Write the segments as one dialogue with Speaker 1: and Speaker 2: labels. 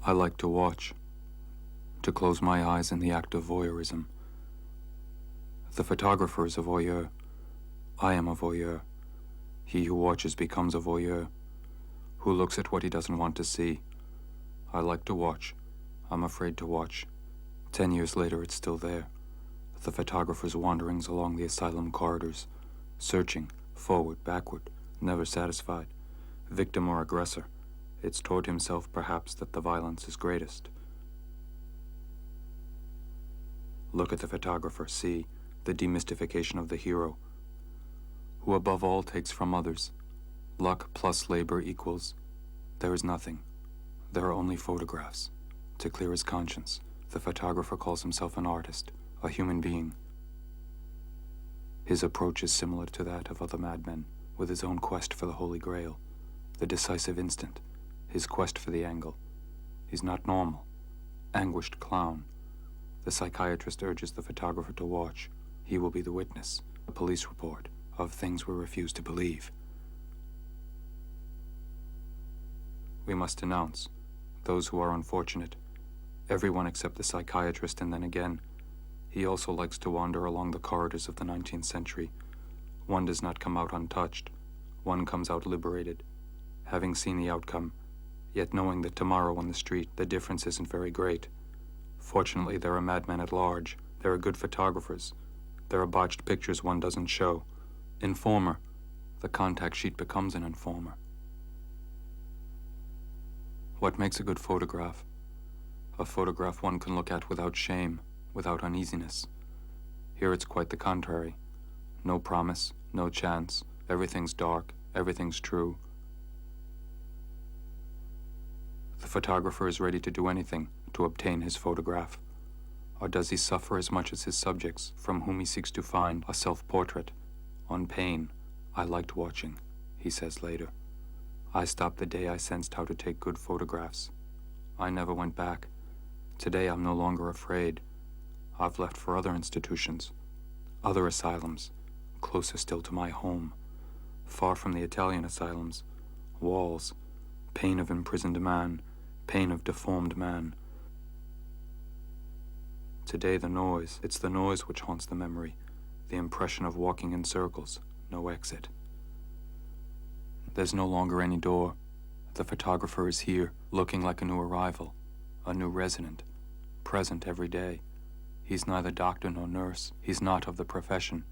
Speaker 1: I like to watch, to close my eyes in the act of voyeurism. The photographer is a voyeur. I am a voyeur. He who watches becomes a voyeur, who looks at what he doesn't want to see. I like to watch. I'm afraid to watch. 10 years later, it's still there. The photographer's wanderings along the asylum corridors, searching, forward, backward, never satisfied. Victim or aggressor, it's toward himself perhaps that the violence is greatest. Look at the photographer, see the demystification of the hero, who above all takes from others. Luck plus labor equals, there is nothing. There are only photographs. To clear his conscience, the photographer calls himself an artist, a human being. His approach is similar to that of other madmen, with his own quest for the Holy Grail, the decisive instant, his quest for the angle. He's not normal. Anguished clown. The psychiatrist urges the photographer to watch. He will be the witness, a police report, of things we refuse to believe. We must denounce those who are unfortunate, everyone except the psychiatrist, and then again, he also likes to wander along the corridors of the 19th century. One does not come out untouched. One comes out liberated, having seen the outcome, yet knowing that tomorrow on the street the difference isn't very great. Fortunately, there are madmen at large. There are good photographers. There are botched pictures one doesn't show. Informer. The contact sheet becomes an informer. What makes a good photograph? A photograph one can look at without shame, without uneasiness. Here it's quite the contrary. No promise, no chance. Everything's dark, everything's true. The photographer is ready to do anything to obtain his photograph. Or does he suffer as much as his subjects, from whom he seeks to find a self-portrait? On pain, I liked watching, he says later. I stopped the day I sensed how to take good photographs. I never went back. Today I'm no longer afraid. I've left for other institutions, other asylums, closer still to my home, far from the Italian asylums, walls, pain of imprisoned man, pain of deformed man. Today the noise, it's the noise which haunts the memory, the impression of walking in circles, no exit. There's no longer any door. The photographer is here, looking like a new arrival, a new resident, present every day. He's neither doctor nor nurse. He's not of the profession.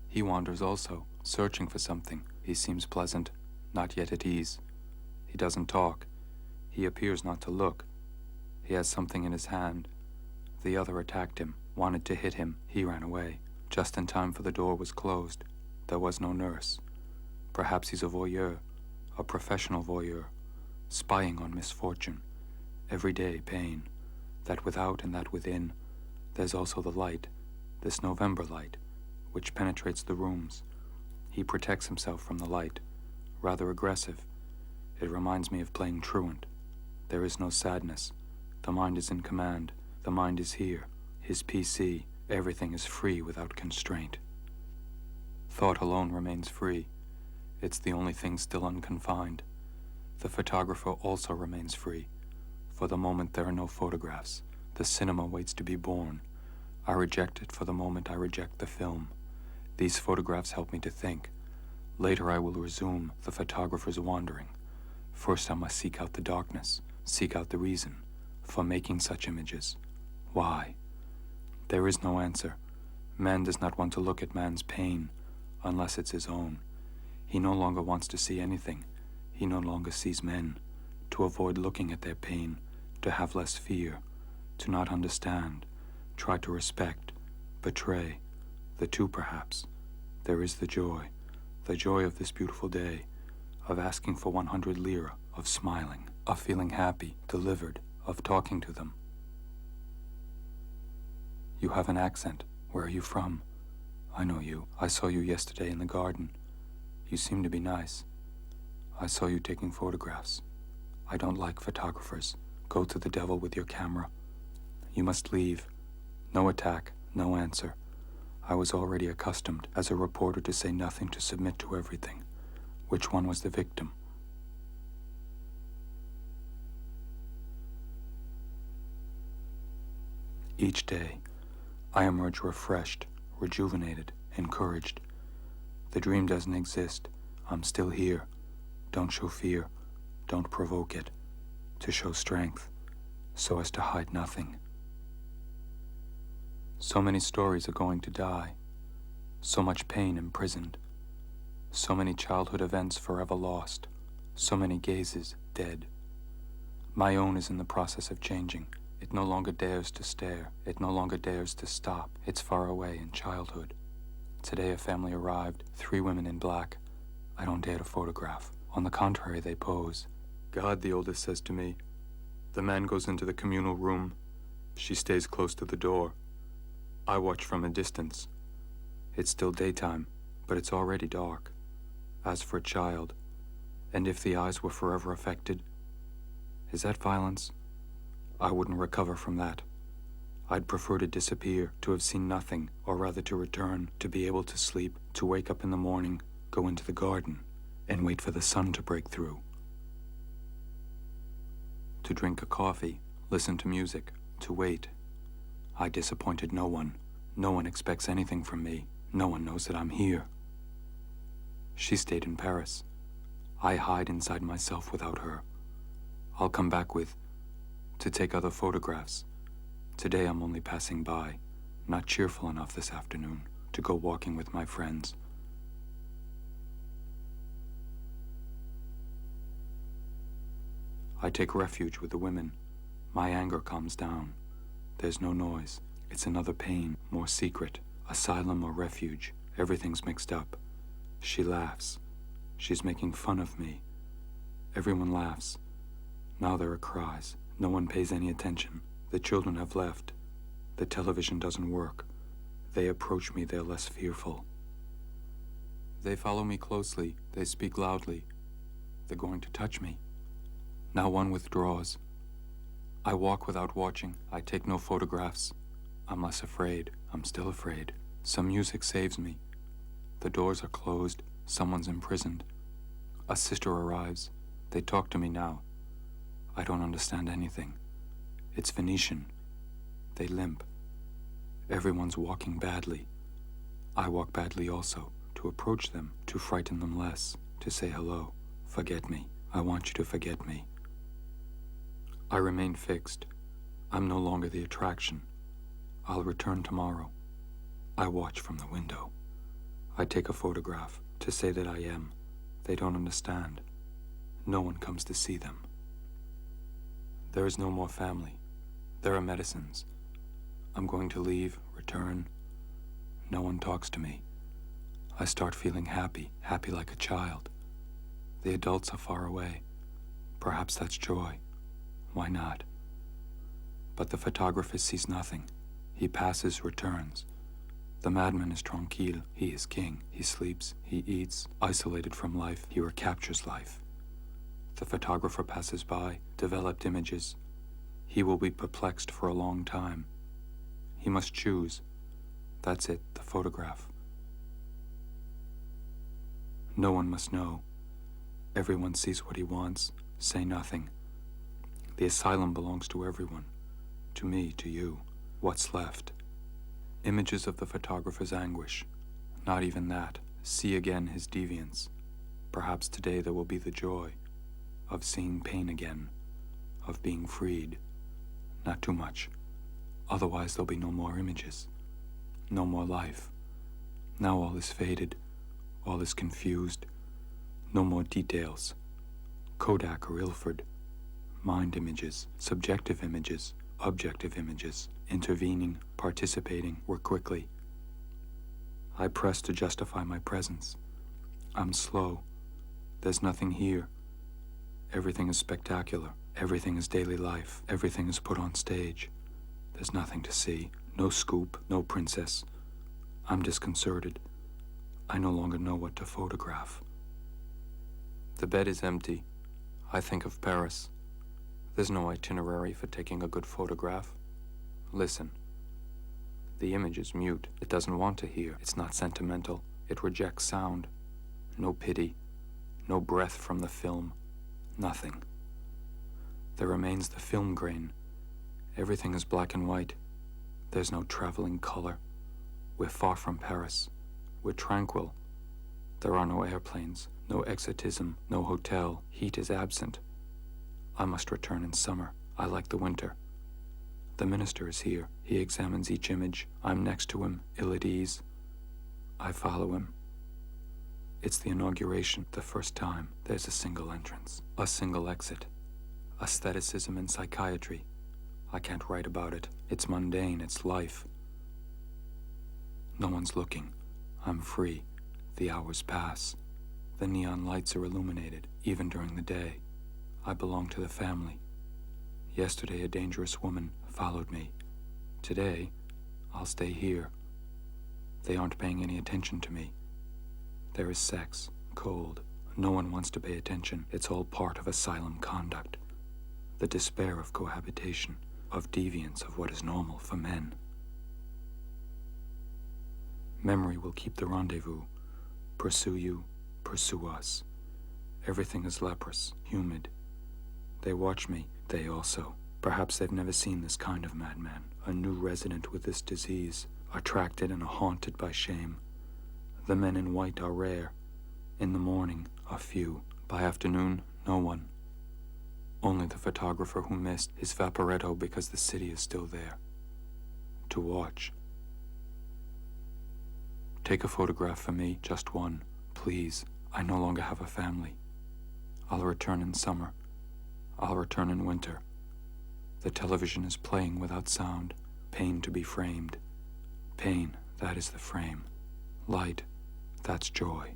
Speaker 1: He wanders also, searching for something. He seems pleasant, not yet at ease. He doesn't talk. He appears not to look. He has something in his hand. The other attacked him, wanted to hit him. He ran away, just in time for the door was closed. There was no nurse. Perhaps he's a voyeur, a professional voyeur, spying on misfortune. Every day pain, that without and that within. There's also the light, this November light, which penetrates the rooms. He protects himself from the light, rather aggressive. It reminds me of playing truant. There is no sadness. The mind is in command. The mind is here. His PC, everything is free without constraint. Thought alone remains free. It's the only thing still unconfined. The photographer also remains free. For the moment there are no photographs. The cinema waits to be born. I reject it for the moment I reject the film. These photographs help me to think. Later I will resume the photographer's wandering. First I must seek out the darkness, seek out the reason for making such images. Why? There is no answer. Man does not want to look at man's pain unless it's his own. He no longer wants to see anything. He no longer sees men. To avoid looking at their pain, to have less fear, to not understand, try to respect, betray, the two perhaps. There is the joy of this beautiful day, of asking for 100 lira, of smiling, of feeling happy, delivered, of talking to them. You have an accent. Where are you from? I know you. I saw you yesterday in the garden. You seem to be nice. I saw you taking photographs. I don't like photographers. Go to the devil with your camera. You must leave. No attack, no answer. I was already accustomed, as a reporter, to say nothing, to submit to everything. Which one was the victim? Each day, I emerge refreshed, rejuvenated, encouraged. The dream doesn't exist. I'm still here. Don't show fear. Don't provoke it. To show strength, so as to hide nothing. So many stories are going to die. So much pain imprisoned. So many childhood events forever lost. So many gazes dead. My own is in the process of changing. It no longer dares to stare. It no longer dares to stop. It's far away in childhood. Today a family arrived, 3 women in black. I don't dare to photograph. On the contrary, they pose. God, the oldest, says to me. The man goes into the communal room. She stays close to the door. I watch from a distance. It's still daytime, but it's already dark. As for a child, and if the eyes were forever affected, is that violence? I wouldn't recover from that. I'd prefer to disappear, to have seen nothing, or rather to return, to be able to sleep, to wake up in the morning, go into the garden, and wait for the sun to break through. To drink a coffee, listen to music, to wait. I disappointed no one. No one expects anything from me. No one knows that I'm here. She stayed in Paris. I hide inside myself without her. I'll come back to take other photographs. Today I'm only passing by, not cheerful enough this afternoon to go walking with my friends. I take refuge with the women. My anger calms down. There's no noise. It's another pain, more secret, asylum or refuge. Everything's mixed up. She laughs. She's making fun of me. Everyone laughs. Now there are cries. No one pays any attention. The children have left. The television doesn't work. They approach me, they're less fearful. They follow me closely. They speak loudly. They're going to touch me. Now one withdraws. I walk without watching. I take no photographs. I'm less afraid. I'm still afraid. Some music saves me. The doors are closed. Someone's imprisoned. A sister arrives. They talk to me now. I don't understand anything. It's Venetian. They limp. Everyone's walking badly. I walk badly also. To approach them, to frighten them less, to say hello. Forget me. I want you to forget me. I remain fixed. I'm no longer the attraction. I'll return tomorrow. I watch from the window. I take a photograph to say that I am. They don't understand. No one comes to see them. There is no more family. There are medicines. I'm going to leave, return. No one talks to me. I start feeling happy, happy like a child. The adults are far away. Perhaps that's joy. Why not? But the photographer sees nothing. He passes, returns. The madman is tranquille. He is king. He sleeps. He eats. Isolated from life, he recaptures life. The photographer passes by, developed images. He will be perplexed for a long time. He must choose. That's it, the photograph. No one must know. Everyone sees what he wants. Say nothing. The asylum belongs to everyone. To me, to you. What's left? Images of the photographer's anguish. Not even that. See again his deviance. Perhaps today there will be the joy of seeing pain again, of being freed. Not too much. Otherwise there'll be no more images, no more life. Now all is faded, all is confused. No more details. Kodak or Ilford. Mind images, subjective images, objective images, intervening, participating, work quickly. I press to justify my presence. I'm slow. There's nothing here. Everything is spectacular. Everything is daily life. Everything is put on stage. There's nothing to see. No scoop, no princess. I'm disconcerted. I no longer know what to photograph. The bed is empty. I think of Paris. There's no itinerary for taking a good photograph. Listen. The image is mute. It doesn't want to hear. It's not sentimental. It rejects sound. No pity. No breath from the film. Nothing. There remains the film grain. Everything is black and white. There's no traveling color. We're far from Paris. We're tranquil. There are no airplanes, no exotism, no hotel. Heat is absent. I must return in summer. I like the winter. The minister is here. He examines each image. I'm next to him, ill at ease. I follow him. It's the inauguration, the first time. There's a single entrance, a single exit. Aestheticism and psychiatry. I can't write about it. It's mundane, it's life. No one's looking. I'm free. The hours pass. The neon lights are illuminated, even during the day. I belong to the family. Yesterday, a dangerous woman followed me. Today, I'll stay here. They aren't paying any attention to me. There is sex, cold. No one wants to pay attention. It's all part of asylum conduct. The despair of cohabitation, of deviance of what is normal for men. Memory will keep the rendezvous. Pursue you, pursue us. Everything is leprous, humid. They watch me, they also. Perhaps they've never seen this kind of madman, a new resident with this disease, attracted and haunted by shame. The men in white are rare. In the morning, a few. By afternoon, no one. Only the photographer who missed his vaporetto because the city is still there. To watch. Take a photograph for me, just one, please. I no longer have a family. I'll return in summer. I'll return in winter. The television is playing without sound. Pain to be framed. Pain, that is the frame. Light, that's joy.